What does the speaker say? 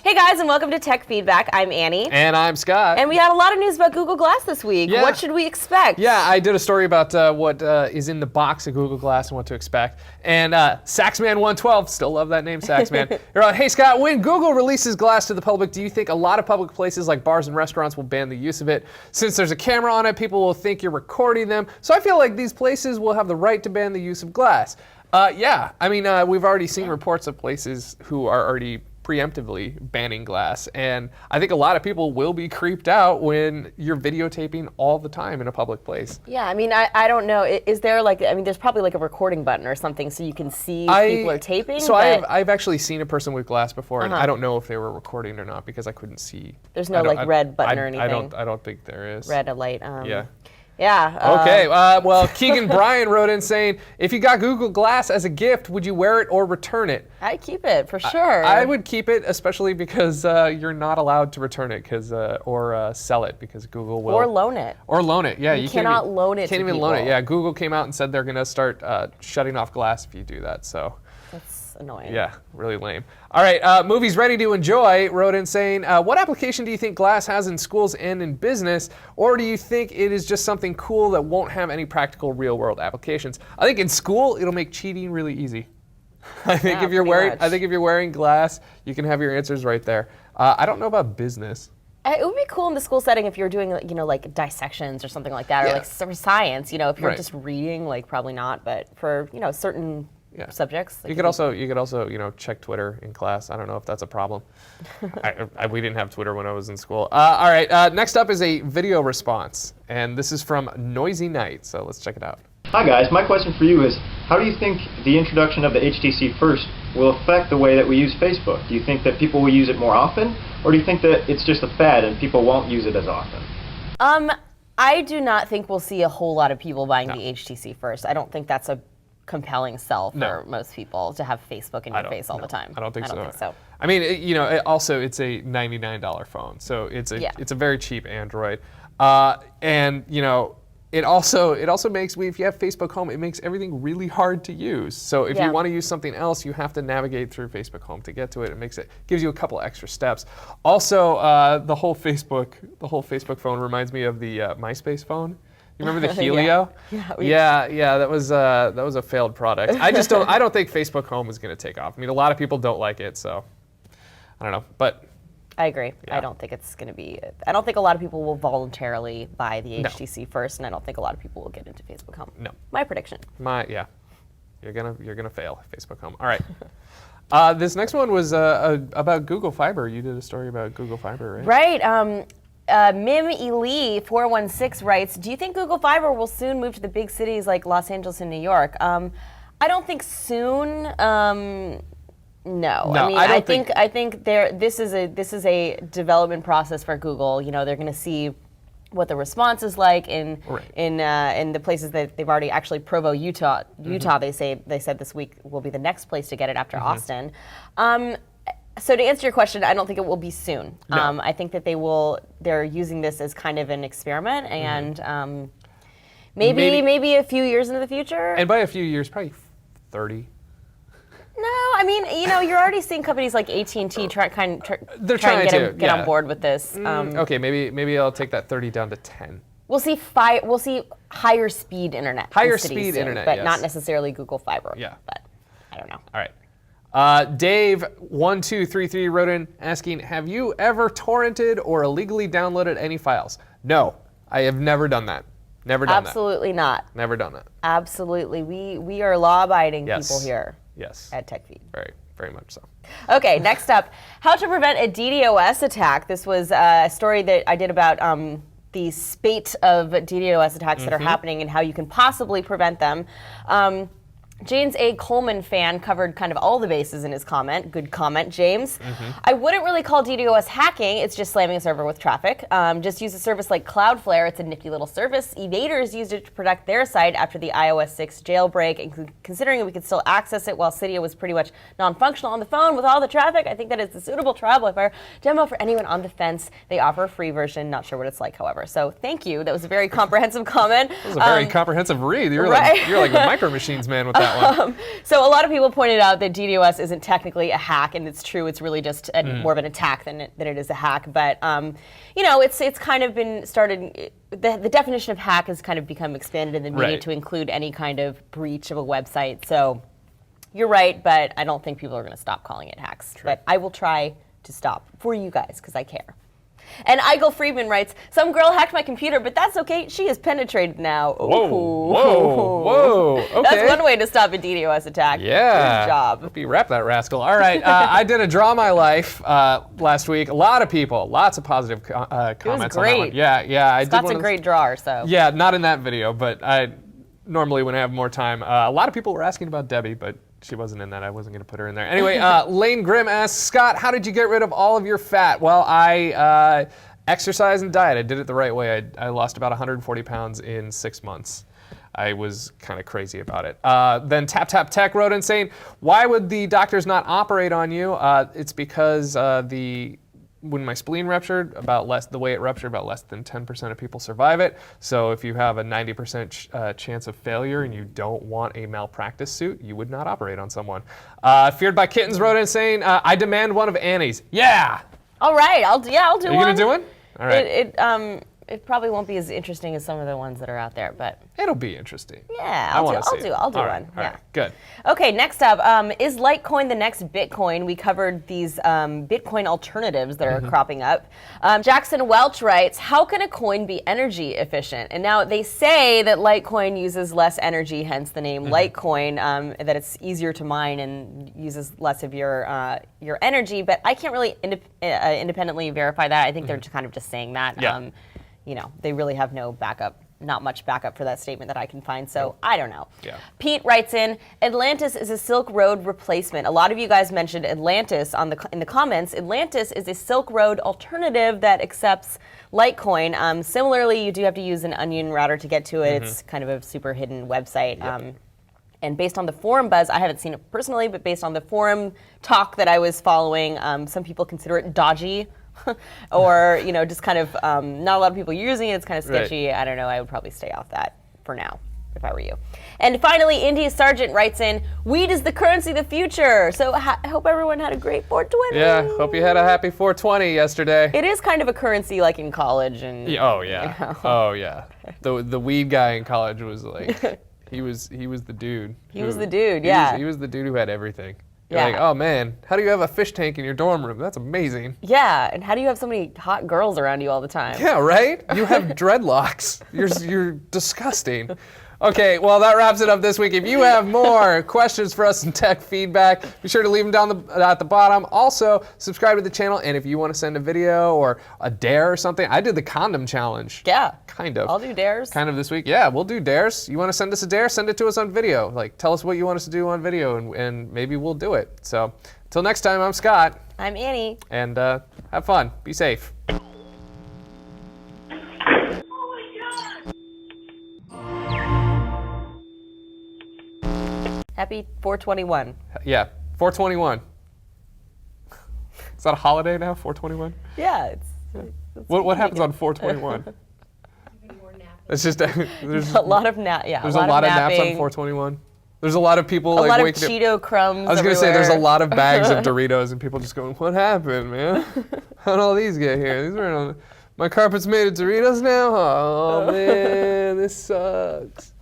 Hey guys, and welcome to Tech Feedback. I'm Annie. And I'm Scott. And we had a lot of news about Google Glass this week. Yeah. What should we expect? Yeah, I did a story about what is in the box of Google Glass and what to expect. And Saxman112, still love that name, Saxman. You're like, hey Scott, when Google releases Glass to the public, do you think a lot of public places like bars and restaurants will ban the use of it? Since there's a camera on it, people will think you're recording them. So I feel like these places will have the right to ban the use of Glass. Yeah, I mean, we've already seen reports of places who are already preemptively banning Glass, and I think a lot of people will be creeped out when you're videotaping all the time in a public place. Yeah, I mean, I don't know. Is there like, I mean, there's probably like a recording button or something so you can see people are taping? So I've actually seen a person with Glass before, and I don't know if they were recording or not because I couldn't see. There's no like red button or anything? I don't think there is. Red light. Yeah. Yeah. Okay. Well, Keegan Bryan wrote in saying, if you got Google Glass as a gift, would you wear it or return it? I'd keep it for sure. I would keep it, especially because you're not allowed to return it or sell it because Google will. Or loan it. Or loan it. Yeah, you cannot loan it. Can't even loan it. Yeah, Google came out and said they're going to start shutting off Glass if you do that. So. That's annoying. Yeah, really lame. All right, Movies Ready to Enjoy wrote in saying, what application do you think Glass has in schools and in business, or do you think it is just something cool that won't have any practical real-world applications? I think in school it'll make cheating really easy. I think if you're wearing Glass, you can have your answers right there. I don't know about business. It would be cool in the school setting if you're doing, like dissections or something like that, or like for science. If you're just reading, like probably not, but for certain. Yeah. Subjects. You could also check Twitter in class. I don't know if that's a problem. We didn't have Twitter when I was in school. All right, next up is a video response, and this is from Noisy Night. So let's check it out. Hi guys, my question for you is, how do you think the introduction of the HTC First will affect the way that we use Facebook? Do you think that people will use it more often, or do you think that it's just a fad and people won't use it as often? I do not think we'll see a whole lot of people buying the HTC First. I don't think that's a compelling sell for most people to have Facebook in your face all the time. I don't think so. I mean, also it's a $99 phone, so it's a very cheap Android, and it also makes if you have Facebook Home, it makes everything really hard to use. So if you want to use something else, you have to navigate through Facebook Home to get to it. Gives you a couple extra steps. Also, the whole Facebook phone reminds me of the MySpace phone. You remember the Helio? Yeah. That was a failed product. I don't think Facebook Home is going to take off. I mean, a lot of people don't like it, so I don't know. But I agree. Yeah. I don't think it's going to be. I don't think a lot of people will voluntarily buy the HTC First, and I don't think a lot of people will get into Facebook Home. No. My prediction. You're gonna fail Facebook Home. All right. This next one was about Google Fiber. You did a story about Google Fiber, right? Right. Mim Ely 416 writes, do you think Google Fiber will soon move to the big cities like Los Angeles and New York? I don't think soon. No. I think this is a development process for Google. They're going to see what the response is like in the places that they've already actually Provo, Utah. They said this week will be the next place to get it after Austin. So to answer your question, I don't think it will be soon. No. I think that they're using this as kind of an experiment, and maybe a few years into the future. And by a few years, probably 30. No, I mean, you're already seeing companies like AT&T try to get on board with this. Okay, maybe I'll take that 30 down to 10. We'll see higher speed internet. Higher speed internet, but not necessarily Google Fiber. Yeah. But I don't know. All right. Dave1233 wrote in asking, have you ever torrented or illegally downloaded any files? No, I have never done that. Never done Absolutely not. Never done that. Absolutely. We are law-abiding people here. Yes. At TechFeed. Very, very much so. Okay, next up, how to prevent a DDoS attack. This was a story that I did about the spate of DDoS attacks that are happening and how you can possibly prevent them. James A. Coleman fan covered kind of all the bases in his comment. Good comment, James. I wouldn't really call DDoS hacking. It's just slamming a server with traffic. Just use a service like Cloudflare. It's a nifty little service. Evaders used it to protect their site after the iOS 6 jailbreak. And considering we could still access it while Cydia was pretty much non-functional on the phone with all the traffic, I think that is a suitable trial demo for anyone on the fence. They offer a free version. Not sure what it's like, however. So thank you. That was a very comprehensive comment. That was a very comprehensive read. You're like the Micro Machines man with that. that one. So a lot of people pointed out that DDoS isn't technically a hack, and it's true. It's really just more of an attack than it is a hack. But it's kind of been started. The definition of hack has kind of become expanded in the media to include any kind of breach of a website. So you're right, but I don't think people are going to stop calling it hacks. True. But I will try to stop for you guys because I care. And Eigel Friedman writes, some girl hacked my computer, but that's okay. She is penetrated now. Whoa. Okay. That's one way to stop a DDoS attack. Yeah. Good job. Hope you wrap that rascal. All right. I did a Draw My Life last week. A lot of people, lots of positive comments on that one. Yeah. Scott's a great drawer, so. Yeah, not in that video, but normally when I have more time. A lot of people were asking about Debbie, but she wasn't in that. I wasn't going to put her in there. Anyway, Lane Grimm asks, Scott, how did you get rid of all of your fat? Well, I exercise and diet. I did it the right way. I lost about 140 pounds in 6 months. I was kind of crazy about it. Then Tap Tap Tech wrote in saying, why would the doctors not operate on you? It's because when my spleen ruptured, the way it ruptured, about less than 10% of people survive it. So if you have a 90% chance of failure and you don't want a malpractice suit, you would not operate on someone. Feared by Kittens wrote in saying, I demand one of Annie's. Yeah! All right, I'll do one. Are you going to do one? All right. It probably won't be as interesting as some of the ones that are out there, but it'll be interesting. Yeah, I'll do one. All right, good. Okay, next up, is Litecoin the next Bitcoin? We covered these Bitcoin alternatives that are cropping up. Jackson Welch writes, how can a coin be energy efficient? And now they say that Litecoin uses less energy, hence the name Litecoin, that it's easier to mine and uses less of your energy, but I can't really independently verify that. I think they're kind of just saying that. Yeah. They really have no backup, not much backup for that statement that I can find, so I don't know. Yeah. Pete writes in, Atlantis is a Silk Road replacement. A lot of you guys mentioned Atlantis in the comments. Atlantis is a Silk Road alternative that accepts Litecoin. Similarly, you do have to use an onion router to get to it. It's kind of a super hidden website. Yep. And based on the forum buzz, I haven't seen it personally, but based on the forum talk that I was following, some people consider it dodgy. or just kind of not a lot of people using it. It's kind of sketchy. Right. I don't know. I would probably stay off that for now if I were you. And finally, India Sargent writes in, weed is the currency of the future. So I hope everyone had a great 420. Yeah, hope you had a happy 420 yesterday. It is kind of a currency like in college. And oh yeah. Oh yeah. The weed guy in college was like, he was the dude. He was the dude. Yeah. He was the dude who had everything. You're like, oh man, how do you have a fish tank in your dorm room? That's amazing. Yeah, and how do you have so many hot girls around you all the time? Yeah, right? You have dreadlocks. You're disgusting. Okay, well, that wraps it up this week. If you have more questions for us in tech feedback, be sure to leave them down at the bottom. Also, subscribe to the channel, and if you want to send a video or a dare or something, I did the condom challenge. Yeah. Kind of. I'll do dares. Kind of this week. Yeah, we'll do dares. You want to send us a dare? Send it to us on video. Like, tell us what you want us to do on video, and maybe we'll do it. So, until next time, I'm Scott. I'm Annie. And have fun. Be safe. Happy 421. Yeah, 421. Is that a holiday now, 421? Yeah, it's what happens on 421? It's just there's a lot of naps. Yeah, there's a lot of naps on 421. There's a lot of people like waking up. A lot of Cheeto crumbs. I was gonna say there's a lot of bags of Doritos and people just going, "What happened, man? How'd all these get here? These weren't on. My carpet's made of Doritos now. Oh man, this sucks."